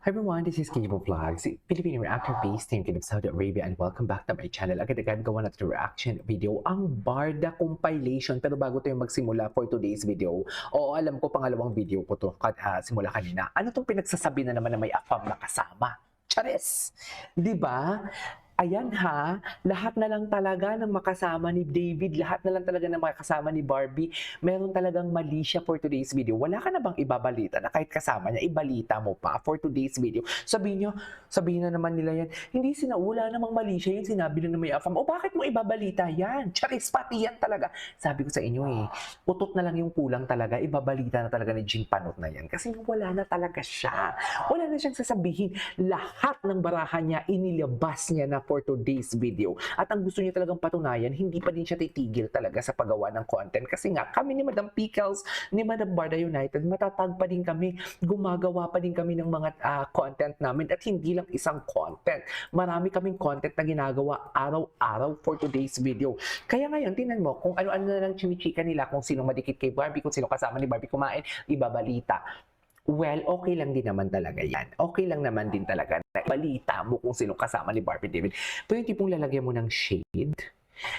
Hi everyone, this is Kibo Vlogs, Filipino reactor based in Kingdom of Saudi Arabia, and welcome back to my channel. Agad-agad gawa natin reaction video, ang Barda compilation. Pero bago tayo magsimula for today's video, oo, alam ko pangalawang video ko to simula kanina. Ano tong pinagsasabi na naman na may afam na kasama? Charis! Di ba? Ayan ha, lahat na lang talaga ng makasama ni David, lahat na lang talaga ng makasama ni Barbie, meron talagang mali siya for today's video. Wala ka na bang ibabalita na kahit kasama niya, ibalita mo pa for today's video? Sabihin na naman nila yan, hindi wala namang mali siya, yung sinabi na may afam. O bakit mo ibabalita yan? Charis, pati yan talaga. Sabi ko sa inyo utot na lang yung kulang talaga, ibabalita na talaga ni Jean Panot na yan. Kasi wala na talaga siya. Wala na siyang sasabihin. Lahat ng barahan niya, inilabas niya na for today's video. At ang gusto niya talagang patunayan, hindi pa din siya titigil talaga sa paggawa ng content. Kasi nga, kami ni Madam Pickles, ni Madam Barda United, matatag pa din kami, gumagawa pa din kami ng mga content namin at hindi lang isang content. Marami kaming content na ginagawa araw-araw for today's video. Kaya ngayon, tingnan mo kung ano-ano na lang chinichika nila, kung sino madikit kay Barbie, kung sino kasama ni Barbie kumain, ibabalita. Well, okay lang din naman talaga yan. Okay lang naman din talaga na balita mo kung sino kasama ni Barbie David. Pero yung tipong lalagyan mo ng shade,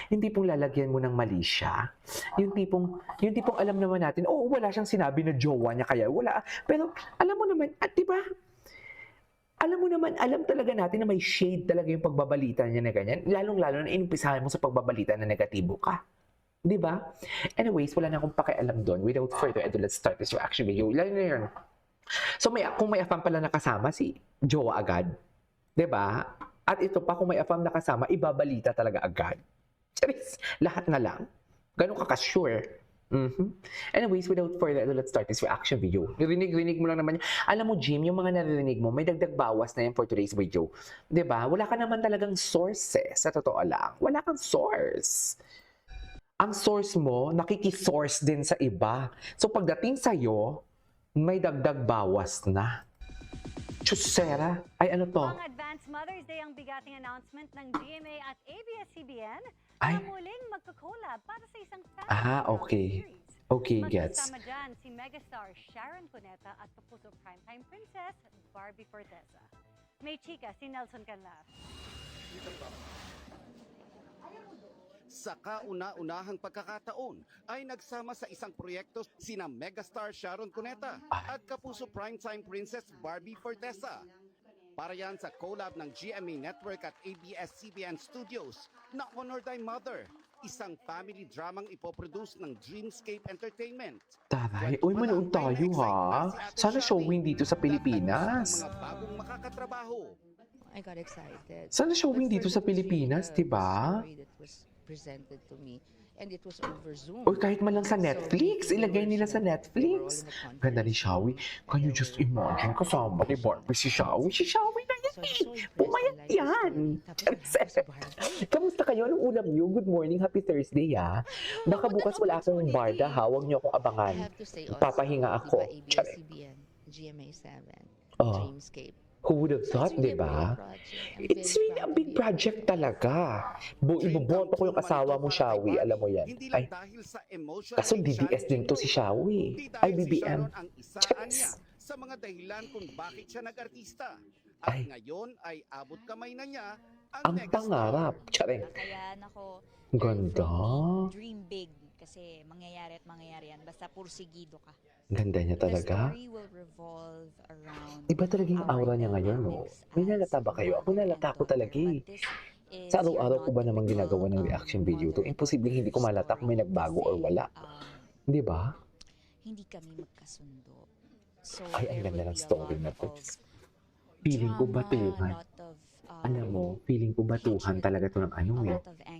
yung tipong lalagyan mo ng mali siya, yung tipong alam naman natin, wala siyang sinabi na jowa niya kaya wala. Pero alam mo naman, at diba, alam mo naman, alam talaga natin na may shade talaga yung pagbabalita niya na ganyan. Lalong-lalo na inumpisahan mo sa pagbabalita na negatibo ka. Diba? Anyways, wala na akong pakialam doon. Without further ado, let's start this reaction video. Lalo na yun. So kung may afam pala nakasama, si jowa agad. 'Di ba? At ito pa, kung may afam nakasama, ibabalita talaga agad. Charis, lahat na lang. Ganun ka ka-sure. Anyways, without further ado, let's start this reaction video. Rinig mo lang naman. Alam mo, Jim, yung mga naririnig mo, may dagdag bawas na yan for today's video. 'Di ba? Wala ka naman talagang source sa totoo lang. Wala kang source. Ang source mo, nakikisource din sa iba. So pagdating sa'yo, may dagdag bawas na. Chusera. Ay, ano to? Pang Advanced Mother's Day ang bigating announcement ng GMA at ABS-CBN Ay. na muling magko-collab para sa isang family Okay. series. Okay, gets. Magkasama dyan si megastar Sharon Cuneta at kapuso primetime princess Barbie Forteza. May chika si Nelson Canlas. Sa kauna-unahang pagkakataon ay nagsama sa isang proyekto sina megastar Sharon Cuneta at kapuso primetime princess Barbie Forteza. Para yan sa collab ng GMA Network at ABS-CBN Studios na Honor Thy Mother, isang family dramang ipoproduce ng Dreamscape Entertainment. Taray, uy, manood tayo ha. Sana showing dito sa Pilipinas. Mga bagong makakatrabaho. I got excited. Sana showing dito sa Pilipinas, diba? That was presented to me and it was over Zoom. O kahit man lang sa Netflix, ilagay nila sa Netflix. Ganda ni Shawi. Can you just imagine kasama ni Barbie si Shawi? Si Shawi na yan Pumayat yan. Kamusta kayo? Anong ulam niyo? Good morning, happy Thursday Baka bukas wala akong Barda Huwag niyo akong abangan. Papahinga ako. ABS-CBN, GMA7, Dreamscape. Who would have thought, di ba? It's really a big project talaga. Iboboto ko yung asawa mo, Shawi. Alam mo yan. Ay, kaso DBS din to si Shawi. Ay, BBM. Chats. Sa mga dahilan kung bakit siya nag-artista. At ngayon ay abot kamay na niya ang pangarap. Tsare. Kaya nako, Ganda. dream big kasi mangyayari yan basta pursigido ka. Ganda niya talaga. The story will revolve around Iba talaga yung aura niya ngayon, no? May nalata ba kayo? Ako nalata ko talaga Sa araw-araw ko ba namang ginagawa ng reaction video to? Imposibleng hindi ko malata kung may nagbago or wala. Di ba? Hindi kami magkasundo. So, Ay, ang ganda ng story na to. Feeling ko batuhan. Alam mo, feeling ko batuhan talaga to ng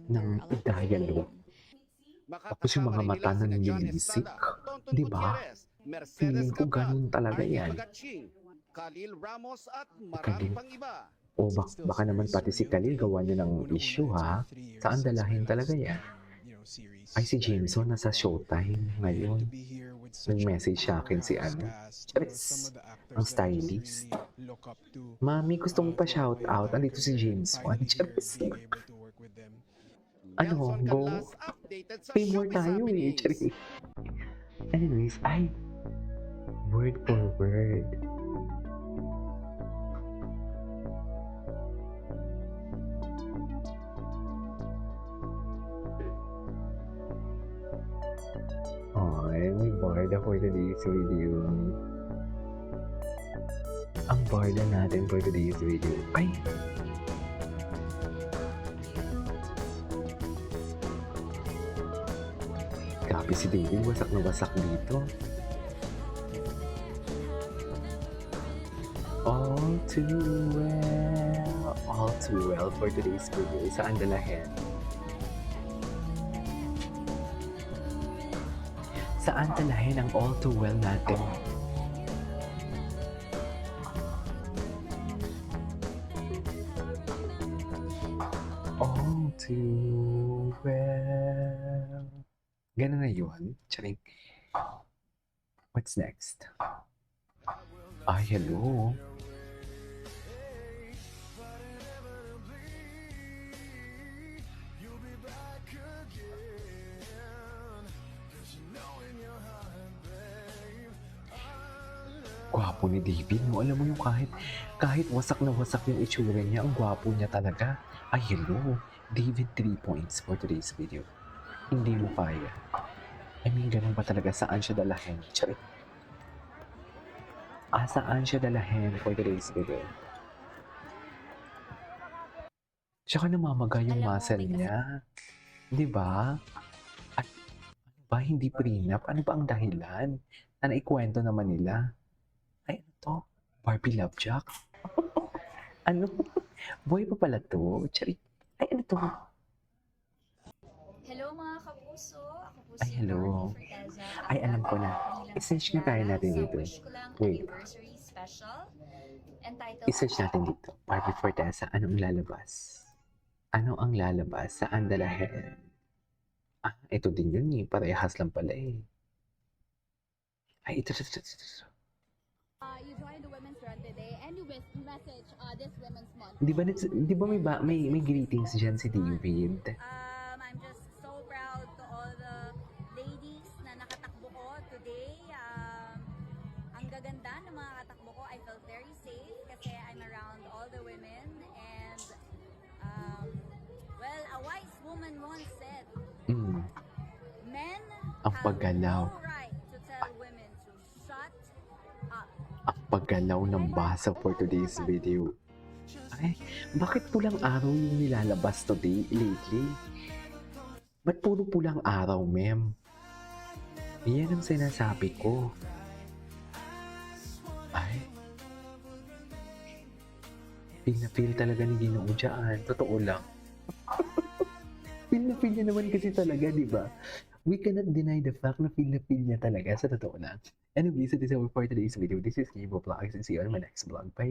ng dialogue. Tapos yung mga mata na nilisik. Di ba? Feeling ko ganun talaga yan. Khalil Ramos at marami pang iba. O baka naman pati si Khalil gawa niya ng issue Saan dalahin talaga yan? Ay, si Jameson nasa Showtime ngayon. Nag-message sa akin si Charis, ang stylist. Mami, gusto mo pa shout out? Andito si Jameson. Charis. Ano, go? Pay more tayo Charis. Anyways, word for word. Ay, may barda for today's video. Ang barda natin for today's video. Ay! Grabe si David, wasak na wasak dito. All too well for today's video. Saan dalahin? Saan dalahin ang all too well natin? All too well. Ganun na yun. Charing. What's next? Ay, hello. Gwapo ni David, no? Alam mo yung kahit wasak na wasak yung itsura niya, ang gwapo niya talaga. Ay, hello. David, 3 points for today's video. Hindi mo kaya. I mean, ganun ba talaga? Saan siya dalahin? Charing. Saan siya dalahin for today's video? Tsaka namamaga yung Alam mo, muscle may kas- niya. Di ba? At ano ba, hindi prenup? Ano ba ang dahilan? Na naikwento naman nila? Ay, ano to? Barbie Lovejack? Ano? Boy pa pala to? Charing. Ay, ano to? Hello mga kapuso. Ako po Ay, si hello. Barbie Forteza. Ay, alam ko na. Bilang I-search na tayo natin so dito. wish ko lang Wait. anniversary special entitled I-search natin dito. Barbie Forteza, anong lalabas? Ano ang lalabas? Saan dalahin? Ito din yun eh. Parehas lang pala eh. Ay, ito. You joined the women's run today and you message this women's month. Di ba may greetings dyan si David? I'm just so proud to all the ladies na nakatakbo ko today. Ang gaganda ng mga katakbo ko. I felt very safe kasi I'm around all the women and well, a wise woman once said, men Ang have paggalaw. no right to tell women to shut up. Ang paggalaw ng basa for today's video. Ay, bakit pulang araw yung nilalabas today, lately? Ba't puro pulang araw, ma'am? Yan ang sinasabi ko. Ay. Feel na feel talaga ni Ginoo dyan. Totoo lang. Feel na feel niya naman kasi talaga, di ba? We cannot deny the fact na feel niya talaga sa totoo lang. Anyways, this is our for today's video. This is Gabriel Vlogs and see you on my next vlog. Bye!